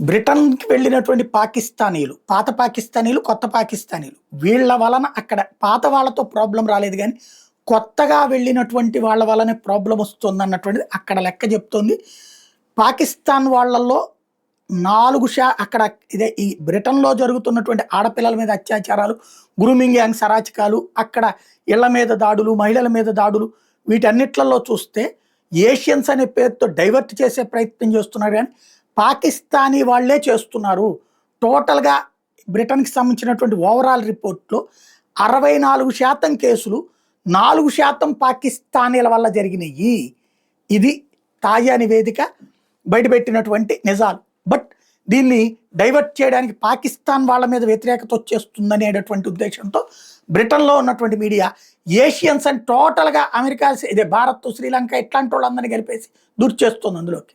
బ్రిటన్‌కి వెళ్ళినటువంటి పాకిస్తానీలు, పాత పాకిస్తానీలు, కొత్త పాకిస్తానీలు వీళ్ళ వలన అక్కడ పాత వాళ్ళతో ప్రాబ్లమ్ రాలేదు గానీ, కొత్తగా వెళ్ళినటువంటి వాళ్ళ వల్లనే ప్రాబ్లమ్ వస్తుందన్నటువంటిది అక్కడ లెక్క చెప్తోంది. పాకిస్తాన్ వాళ్ళల్లో 4 అక్కడ ఇదే ఈ బ్రిటన్‌లో జరుగుతున్నటువంటి ఆడపిల్లల మీద అత్యాచారాలు, గ్రూమింగ్ గ్యాంగ్స్ అరాచకాలు, అక్కడ ఇళ్ల మీద దాడులు, మహిళల మీద దాడులు వీటన్నిట్లలో చూస్తే ఏషియన్స్ అనే పేరుతో డైవర్ట్ చేసే ప్రయత్నం చేస్తున్నారు గానీ, పాకిస్తానీ వాళ్ళే చేస్తున్నారు. టోటల్‌గా బ్రిటన్‌కి సంబంధించినటువంటి ఓవరాల్ రిపోర్ట్‌లో 64% కేసులు 4% పాకిస్తానీల వల్ల జరిగినయి. ఇది తాజా నివేదిక బయటపెట్టినటువంటి నిజాలు. బట్ దీన్ని డైవర్ట్ చేయడానికి పాకిస్తాన్ వాళ్ళ మీద వ్యతిరేకత వచ్చేస్తుందనేటటువంటి ఉద్దేశంతో బ్రిటన్‌లో ఉన్నటువంటి మీడియా ఏషియన్స్ అని టోటల్‌గా అమెరికా, ఇదే భారత్, శ్రీలంక ఇట్లాంటి వాళ్ళందరినీ కలిపేసి దుర్చేస్తుంది అందులోకి.